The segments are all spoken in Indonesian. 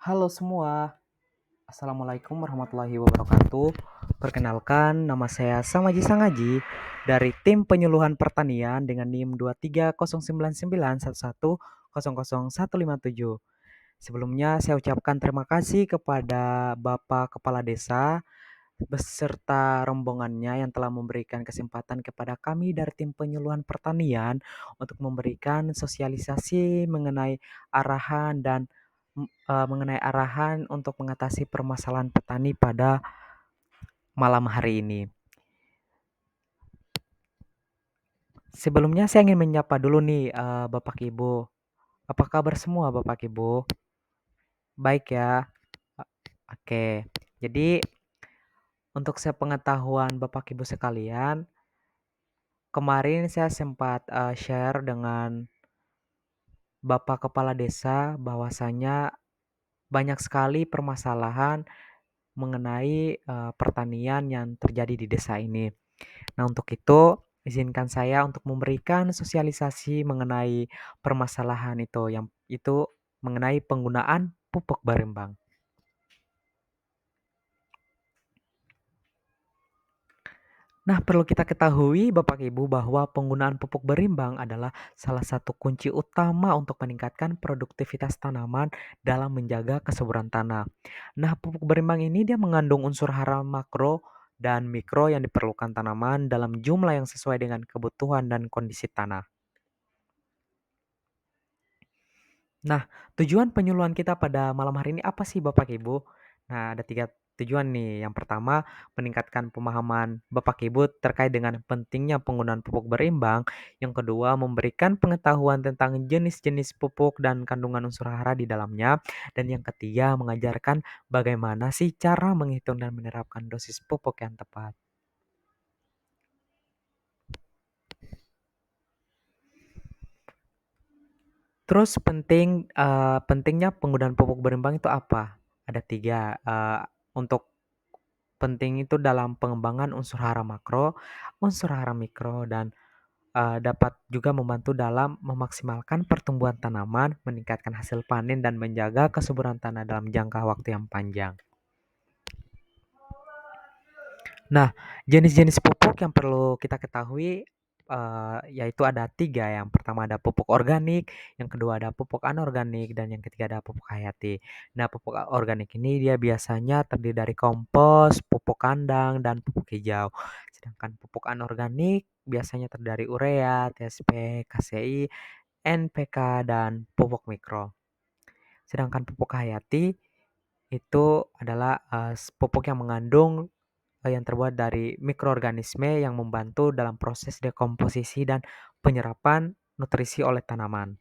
Halo semua, Assalamualaikum warahmatullahi wabarakatuh. Perkenalkan, nama saya Samaji Sangaji dari tim penyuluhan pertanian dengan NIM 2309911000157. Sebelumnya saya ucapkan terima kasih kepada Bapak Kepala Desa beserta rombongannya yang telah memberikan kesempatan kepada kami dari tim penyuluhan pertanian untuk memberikan sosialisasi mengenai arahan untuk mengatasi permasalahan petani pada malam hari ini. Sebelumnya saya ingin menyapa dulu nih Bapak Ibu. Apa kabar semua Bapak Ibu? Baik ya. Oke. Jadi untuk sepengetahuan Bapak Ibu sekalian, kemarin saya sempat share dengan Bapak Kepala Desa bahwasanya banyak sekali permasalahan mengenai pertanian yang terjadi di desa ini. Nah, untuk itu izinkan saya untuk memberikan sosialisasi mengenai permasalahan itu, yang itu mengenai penggunaan pupuk berimbang. Nah, perlu kita ketahui Bapak Ibu bahwa penggunaan pupuk berimbang adalah salah satu kunci utama untuk meningkatkan produktivitas tanaman dalam menjaga kesuburan tanah. Nah, pupuk berimbang ini dia mengandung unsur hara makro dan mikro yang diperlukan tanaman dalam jumlah yang sesuai dengan kebutuhan dan kondisi tanah. Nah, tujuan penyuluhan kita pada malam hari ini apa sih Bapak Ibu? Nah, ada 3 tujuan nih. Yang pertama, meningkatkan pemahaman Bapak Ibu terkait dengan pentingnya penggunaan pupuk berimbang. Yang kedua, memberikan pengetahuan tentang jenis-jenis pupuk dan kandungan unsur hara di dalamnya. Dan yang ketiga, mengajarkan bagaimana sih cara menghitung dan menerapkan dosis pupuk yang tepat. Terus pentingnya penggunaan pupuk berimbang itu apa? Ada 3, untuk penting itu dalam pengembangan unsur hara makro, unsur hara mikro, dan dapat juga membantu dalam memaksimalkan pertumbuhan tanaman, meningkatkan hasil panen, dan menjaga kesuburan tanah dalam jangka waktu yang panjang. Nah, jenis-jenis pupuk yang perlu kita ketahui yaitu ada 3. Yang pertama ada pupuk organik, yang kedua ada pupuk anorganik, dan yang ketiga ada pupuk hayati. Nah, pupuk organik ini dia biasanya terdiri dari kompos, pupuk kandang, dan pupuk hijau. Sedangkan pupuk anorganik biasanya terdiri dari urea, TSP, KCI, NPK, dan pupuk mikro. Sedangkan pupuk hayati itu adalah pupuk yang mengandung yang terbuat dari mikroorganisme yang membantu dalam proses dekomposisi dan penyerapan nutrisi oleh tanaman.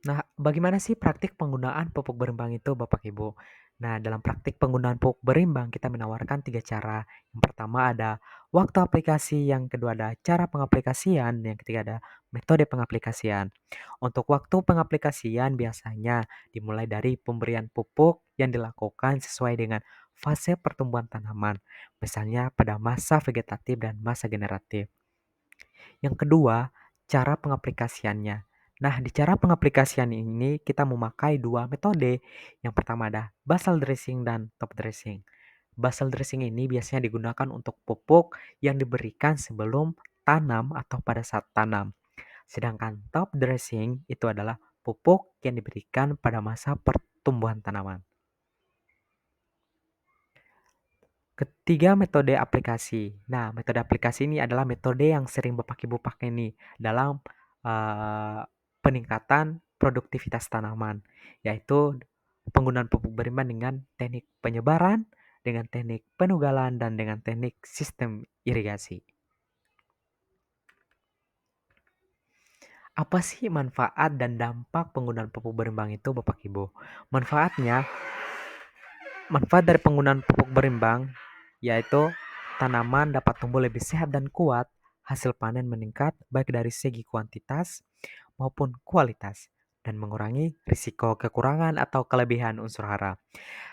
Nah, bagaimana sih praktik penggunaan pupuk berimbang itu, Bapak Ibu? Nah, dalam praktik penggunaan pupuk berimbang, kita menawarkan 3 cara. Yang pertama ada waktu aplikasi, yang kedua ada cara pengaplikasian, yang ketiga ada metode pengaplikasian. Untuk waktu pengaplikasian biasanya dimulai dari pemberian pupuk yang dilakukan sesuai dengan fase pertumbuhan tanaman, misalnya pada masa vegetatif dan masa generatif. Yang kedua, cara pengaplikasiannya. Nah, di cara pengaplikasian ini kita memakai 2 metode. Yang pertama ada basal dressing dan top dressing. Basal dressing ini biasanya digunakan untuk pupuk yang diberikan sebelum tanam atau pada saat tanam. Sedangkan top dressing itu adalah pupuk yang diberikan pada masa pertumbuhan tanaman. Ketiga, metode aplikasi. Nah, metode aplikasi ini adalah metode yang sering Bapak Ibu pakai nih dalam peningkatan produktivitas tanaman, yaitu penggunaan pupuk berimbang dengan teknik penyebaran, dengan teknik penugalan, dan dengan teknik sistem irigasi. Apa sih manfaat dan dampak penggunaan pupuk berimbang itu, Bapak Ibu? Manfaatnya, manfaat dari penggunaan pupuk berimbang yaitu tanaman dapat tumbuh lebih sehat dan kuat, hasil panen meningkat baik dari segi kuantitas maupun kualitas, dan mengurangi risiko kekurangan atau kelebihan unsur hara.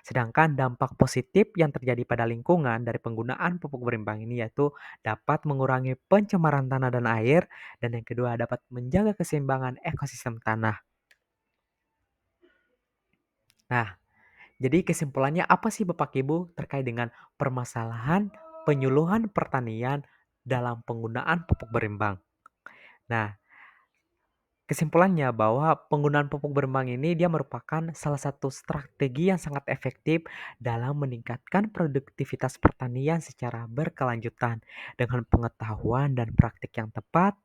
Sedangkan dampak positif yang terjadi pada lingkungan dari penggunaan pupuk berimbang ini yaitu dapat mengurangi pencemaran tanah dan air, dan yang kedua dapat menjaga keseimbangan ekosistem tanah. Nah, jadi kesimpulannya apa sih Bapak Ibu terkait dengan permasalahan penyuluhan pertanian dalam penggunaan pupuk berimbang? Nah, kesimpulannya bahwa penggunaan pupuk berimbang ini dia merupakan salah satu strategi yang sangat efektif dalam meningkatkan produktivitas pertanian secara berkelanjutan. Dengan pengetahuan dan praktik yang tepat,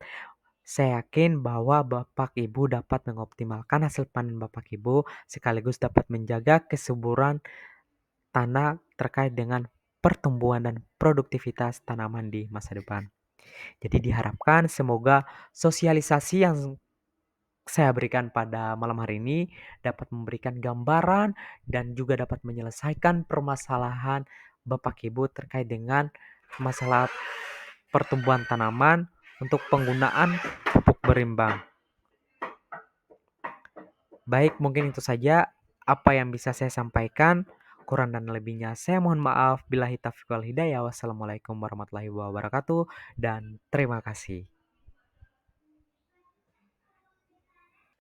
saya yakin bahwa Bapak Ibu dapat mengoptimalkan hasil panen Bapak Ibu sekaligus dapat menjaga kesuburan tanah terkait dengan pertumbuhan dan produktivitas tanaman di masa depan. Jadi diharapkan semoga sosialisasi yang saya berikan pada malam hari ini dapat memberikan gambaran dan juga dapat menyelesaikan permasalahan Bapak Ibu terkait dengan masalah pertumbuhan tanaman untuk penggunaan pupuk berimbang. Baik, mungkin itu saja apa yang bisa saya sampaikan. Kurang dan lebihnya saya mohon maaf. Billahi taufiq wal hidayah. Wassalamualaikum warahmatullahi wabarakatuh dan terima kasih.